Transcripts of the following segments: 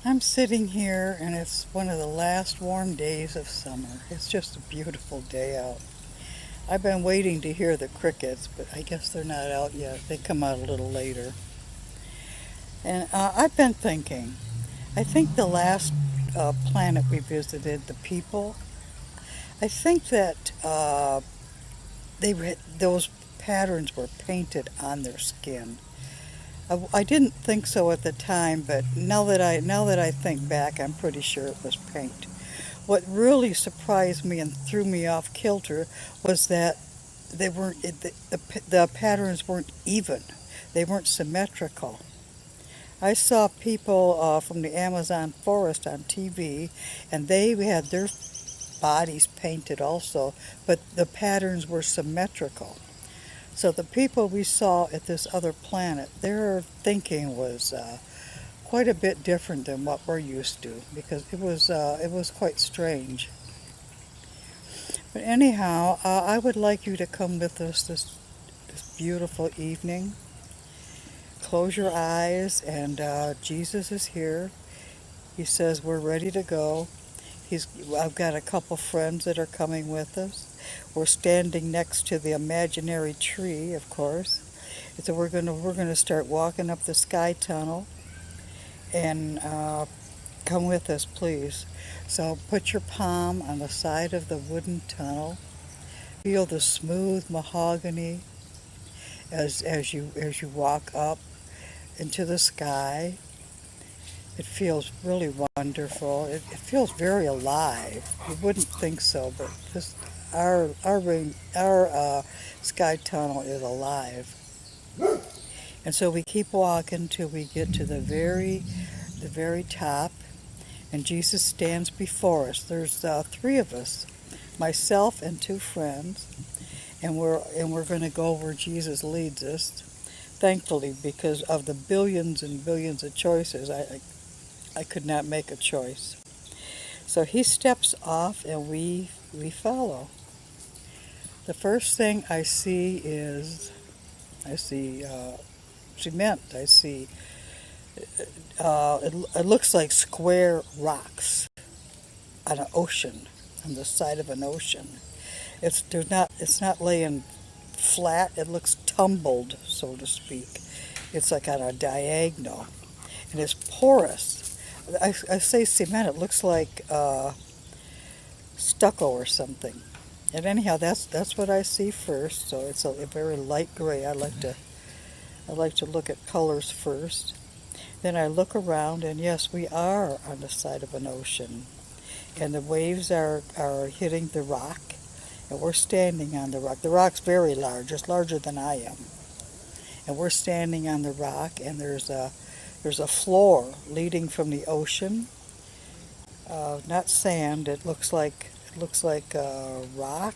I'm sitting here and it's one of the last warm days of summer. It's just a beautiful day out. I've been waiting to hear the crickets, but I guess they're not out yet. They come out a little later. And I've been thinking, I think the last planet we visited, the people, I think that those patterns were painted on their skin. I didn't think so at the time, but now that I think back, I'm pretty sure it was paint. What really surprised me and threw me off kilter was that they weren't the patterns weren't even. They weren't symmetrical. I saw people from the Amazon forest on TV, and they had their bodies painted also, but the patterns were symmetrical. So the people we saw at this other planet, their thinking was quite a bit different than what we're used to, because it was quite strange. But anyhow, I would like you to come with us this beautiful evening. Close your eyes, and Jesus is here. He says we're ready to go. I've got a couple friends that are coming with us. We're standing next to the imaginary tree, of course. And so we're gonna start walking up the sky tunnel, and come with us, please. So put your palm on the side of the wooden tunnel. Feel the smooth mahogany as you walk up into the sky. It feels really wonderful. It feels very alive. You wouldn't think so, but just our sky tunnel is alive. And so we keep walking till we get to the very top, and Jesus stands before us. There's three of us, myself and two friends, and we're going to go where Jesus leads us. Thankfully, because of the billions and billions of choices, I could not make a choice. So he steps off, and we follow. The first thing I see is cement. I see it looks like square rocks on an ocean, on the side of an ocean. It's not laying flat. It looks tumbled, so to speak. It's like on a diagonal, and it's porous. I say cement. It looks like stucco or something. And anyhow, that's what I see first. So it's a very light gray. I like to look at colors first. Then I look around, and yes, we are on the side of an ocean, and the waves are hitting the rock, and we're standing on the rock. The rock's very large. It's larger than I am, and we're standing on the rock, and there's a floor leading from the ocean. Not sand. It looks like rock.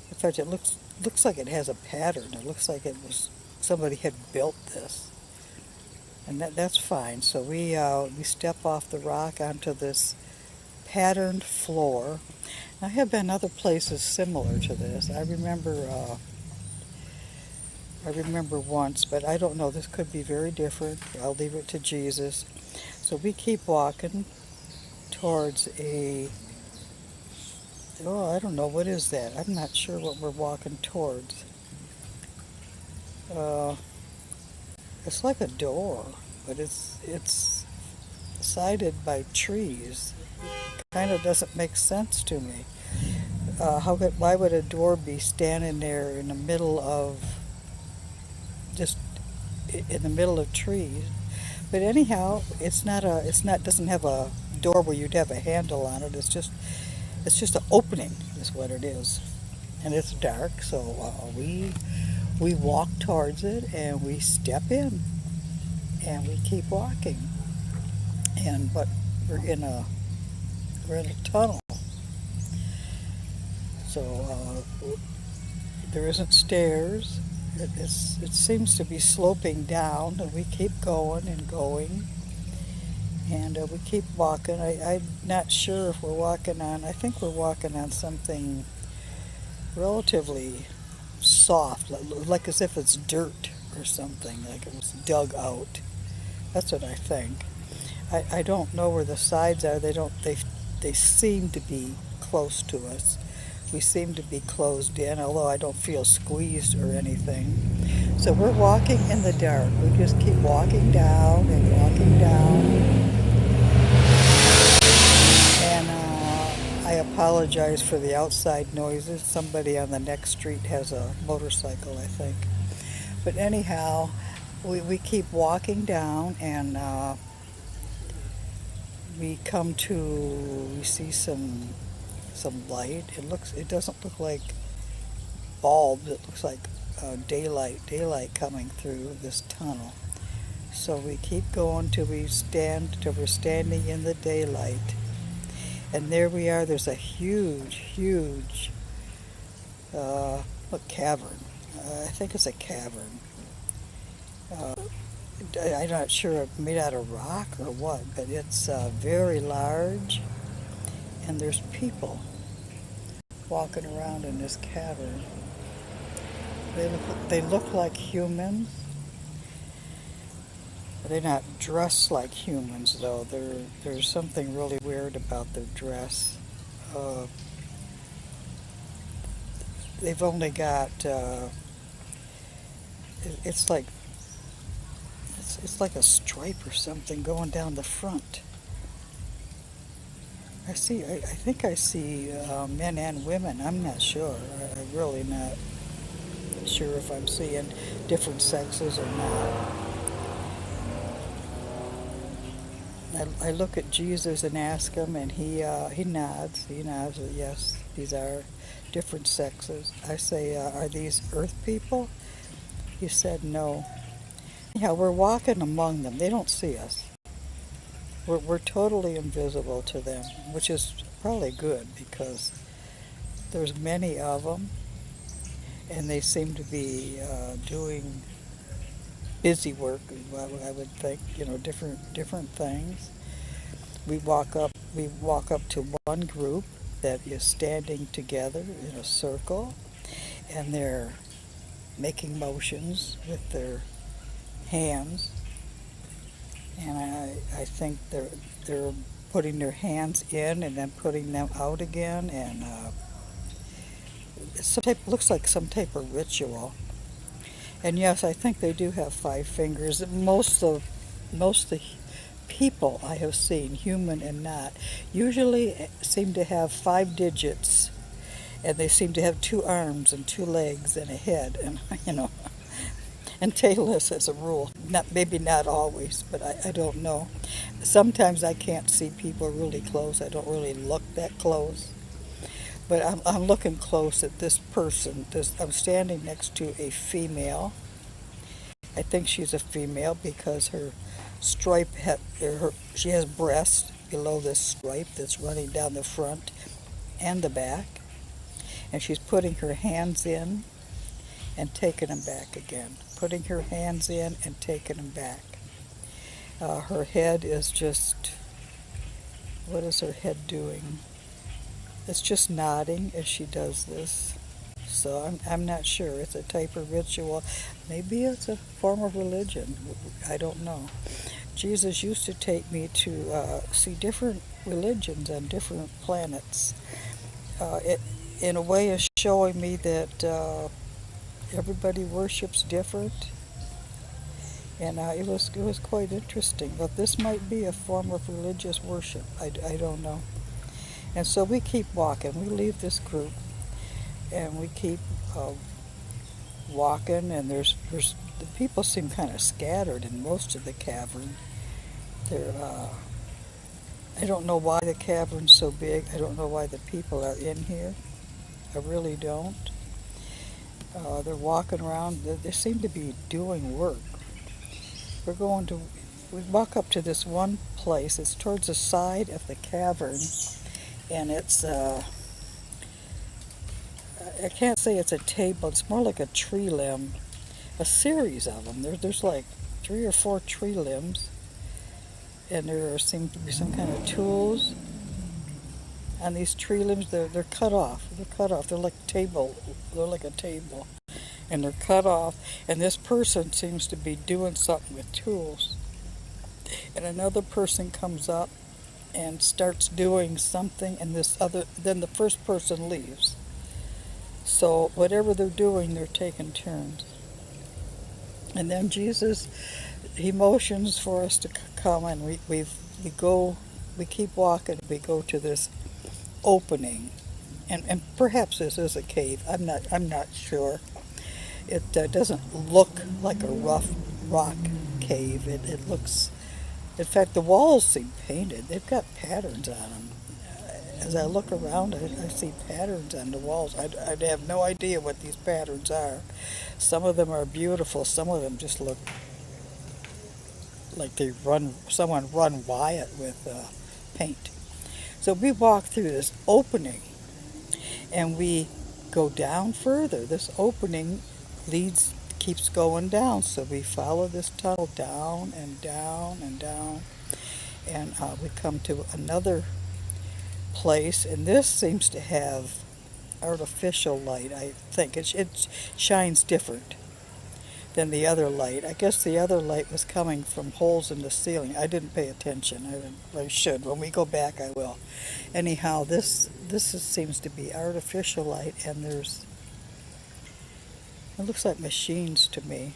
In fact, it looks like it has a pattern. It looks like somebody had built this, and that's fine. So we step off the rock onto this patterned floor. I have been other places similar to this. I remember once, but I don't know. This could be very different. I'll leave it to Jesus. So we keep walking towards I don't know, what is that? I'm not sure what we're walking towards. Uh, it's like a door, but it's sided by trees. Kind of doesn't make sense to me. Why would a door be standing there in the middle of just in the middle of trees? But anyhow, doesn't have a door where you'd have a handle on it. It's just an opening, is what it is, and it's dark. So we walk towards it, and we step in, and we keep walking, but we're in a tunnel. So there isn't stairs. It seems to be sloping down, and we keep going and going, and we keep walking. I'm not sure if we're walking on. I think we're walking on something relatively soft, like as if it's dirt or something, like it was dug out. That's what I think. I don't know where the sides are. They seem to be close to us. We seem to be closed in, although I don't feel squeezed or anything. So we're walking in the dark. We just keep walking down and walking down. And I apologize for the outside noises. Somebody on the next street has a motorcycle, I think. But anyhow, we keep walking down, and we see some light. It doesn't look like bulbs. It looks like daylight coming through this tunnel. So we keep going till we're standing in the daylight. And there we are. There's a huge cavern. I think it's a cavern. I'm not sure if made out of rock or what, but it's very large. And there's people walking around in this cavern. They look like humans. They're not dressed like humans, though. There's something really weird about their dress. They've only got it's like a stripe or something going down the front. I think I see men and women. I'm not sure. I'm really not sure if I'm seeing different sexes or not. I look at Jesus and ask him, and he nods. He nods that yes, these are different sexes. I say, are these earth people? He said no. Yeah, we're walking among them. They don't see us. We're totally invisible to them, which is probably good because there's many of them, and they seem to be doing busy work. I would think, different things. We walk up to one group that is standing together in a circle, and they're making motions with their hands. And I think they're putting their hands in and then putting them out again, and looks like some type of ritual. And yes, I think they do have 5 fingers. Most of the people I have seen, human and not, usually seem to have 5 digits, and they seem to have 2 arms and 2 legs and a head, and and tailless as a rule. Maybe not always, but I don't know. Sometimes I can't see people really close. I don't really look that close. But I'm looking close at this person. I'm standing next to a female. I think she's a female because her stripe, she has breasts below this stripe that's running down the front and the back. And she's putting her hands in and taking them back again. Putting her hands in and taking them back. Her head is just, what is her head doing? It's just nodding as she does this. So I'm not sure. It's a type of ritual. Maybe it's a form of religion. I don't know. Jesus used to take me to see different religions on different planets. It, in a way, is showing me that everybody worships different, and it was quite interesting. But this might be a form of religious worship. I don't know. And so we keep walking. We leave this group, and we keep walking. And there's the people seem kind of scattered in most of the cavern. I don't know why the cavern's so big. I don't know why the people are in here. I really don't. They're walking around. They seem to be doing work. We walk up to this one place. It's towards the side of the cavern, and it's I can't say it's a table. It's more like a tree limb, a series of them. There's like 3 or 4 tree limbs, and there seem to be some kind of tools. And these tree limbs, they're cut off. They're cut off. They're like a table, and they're cut off. And this person seems to be doing something with tools. and another person comes up and starts doing something, and then the first person leaves. So whatever they're doing, they're taking turns. And then Jesus, he motions for us to come, and we go, we keep walking. We go to this opening, and perhaps this is a cave. I'm not sure. It doesn't look like a rough rock cave. It looks, in fact, the walls seem painted. They've got patterns on them. As I look around, I see patterns on the walls. I'd have no idea what these patterns are. Some of them are beautiful. Some of them just look like someone run Wyatt with paint. So we walk through this opening, and we go down further. This opening keeps going down. So we follow this tunnel down and down and down, and we come to another place, and this seems to have artificial light. I think it shines different than the other light. I guess the other light was coming from holes in the ceiling. I didn't pay attention. I should. When we go back, I will. Anyhow, seems to be artificial light, and it looks like machines to me.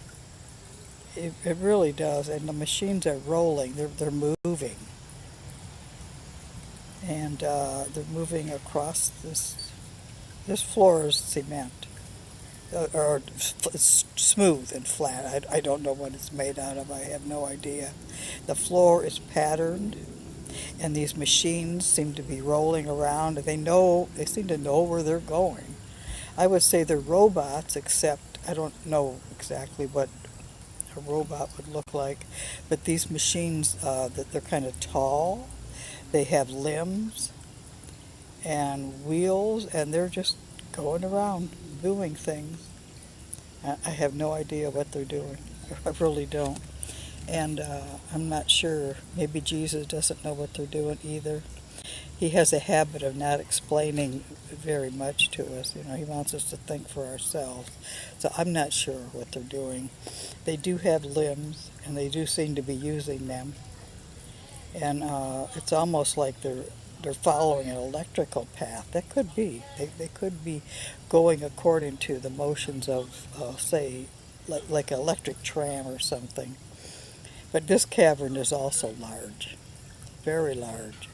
It really does, and the machines are rolling. They're moving, and they're moving across this. This floor is cement, or it's smooth and flat. I don't know what it's made out of. I have no idea. The floor is patterned, and these machines seem to be rolling around. They seem to know where they're going. I would say they're robots, except I don't know exactly what a robot would look like. But these machines, that they're kind of tall. They have limbs and wheels, and they're just going around doing things. I have no idea what they're doing. I really don't. And I'm not sure. Maybe Jesus doesn't know what they're doing either. He has a habit of not explaining very much to us. He wants us to think for ourselves. So I'm not sure what they're doing. They do have limbs, and they do seem to be using them. And it's almost like they're following an electrical path. That could be. They could be going according to the motions of, say, like an electric tram or something. But this cavern is also large, very large.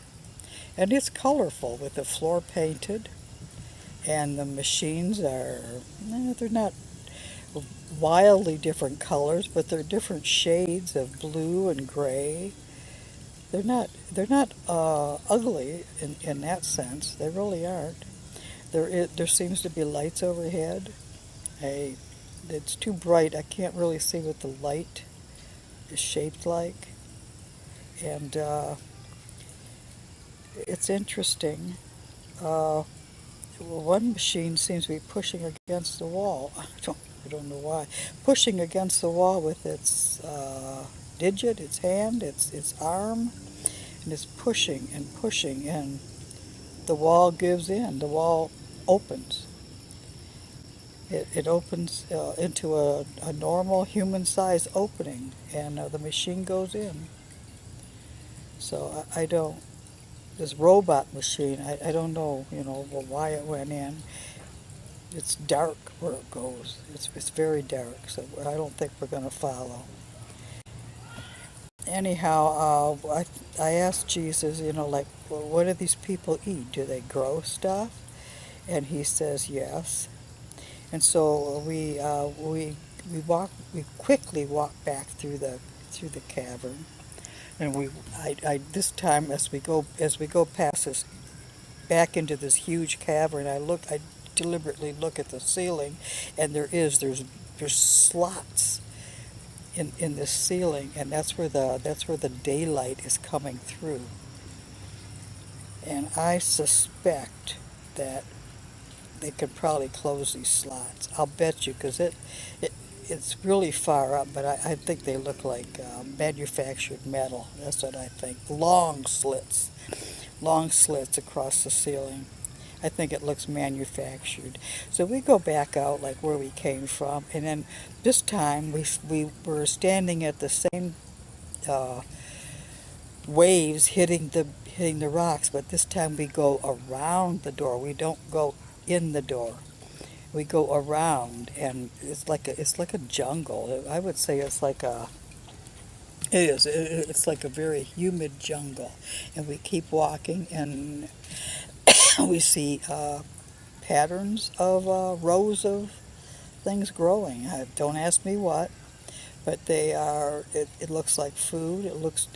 And it's colorful, with the floor painted, and the machines they're not wildly different colors, but they're different shades of blue and gray. They're not ugly in that sense. They really aren't. There seems to be lights overhead. It's too bright. I can't really see what the light is shaped like. And it's interesting. One machine seems to be pushing against the wall. I don't know why. Pushing against the wall with its digit, its hand, its arm, and it's pushing and pushing, and the wall gives in. The wall opens. It opens into a normal human-sized opening, and the machine goes in. So I don't. This robot machine, I don't know, why it went in. It's dark where it goes. It's very dark, so I don't think we're going to follow. Anyhow, I asked Jesus, like, well, what do these people eat? Do they grow stuff? And he says yes. And so we quickly walk back through the cavern, and I this time, as we go past this, back into this huge cavern, I deliberately look at the ceiling, and there's slots in this ceiling, and that's where the daylight is coming through. And I suspect that they could probably close these slots. I'll bet you, because it's really far up, but I think they look like manufactured metal. That's what I think. Long slits across the ceiling. I think it looks manufactured. So we go back out like where we came from, and then this time we were standing at the same waves hitting the rocks, but this time we go around the door. We don't go in the door. We go around, and it's like a jungle. I would say it's like a it is. It's like a very humid jungle, and we keep walking, and we see patterns of rows of things growing. Don't ask me what, but they are. It looks like food. It looks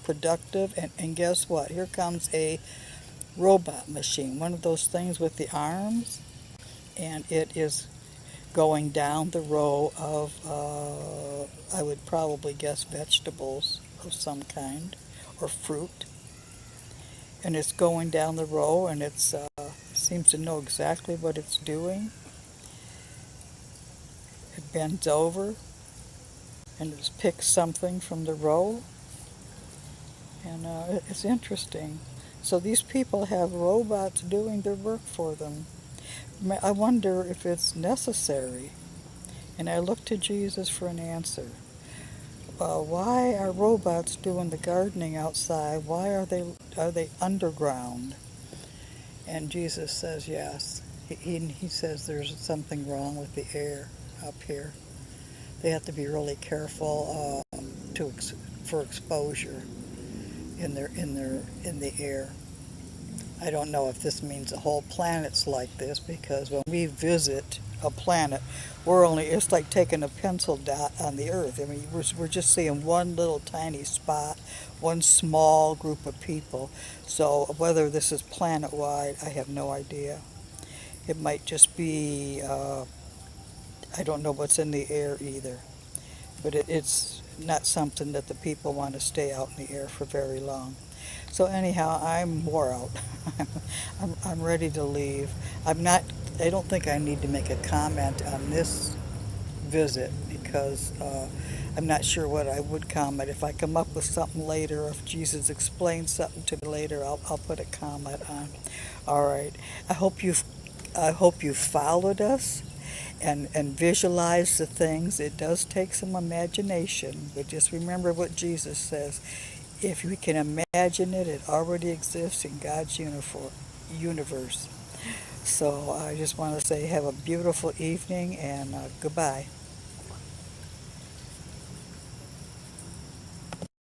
productive. And guess what? Here comes a robot machine, one of those things with the arms, and it is going down the row of, I would probably guess, vegetables of some kind or fruit. And it's going down the row, and it seems to know exactly what it's doing. It bends over and it picks something from the row, and it's interesting. So these people have robots doing their work for them. I wonder if it's necessary. And I look to Jesus for an answer. Why are robots doing the gardening outside? Why are they underground? And Jesus says yes. He says there's something wrong with the air up here. They have to be really careful for exposure in the air. I don't know if this means the whole planet's like this, because when we visit a planet, it's like taking a pencil dot on the Earth. I mean, we're just seeing one little tiny spot, one small group of people. So whether this is planet-wide, I have no idea. It might just be, I don't know what's in the air either. But it's not something that the people want to stay out in the air for very long. So anyhow, I'm wore out. I'm ready to leave. I don't think I need to make a comment on this visit, because I'm not sure what I would comment. If I come up with something later, if Jesus explains something to me later, I'll put a comment on. All right. I hope you followed us and visualize the things. It does take some imagination, but just remember what Jesus says. If we can imagine it, it already exists in God's universe. So I just want to say have a beautiful evening, and goodbye.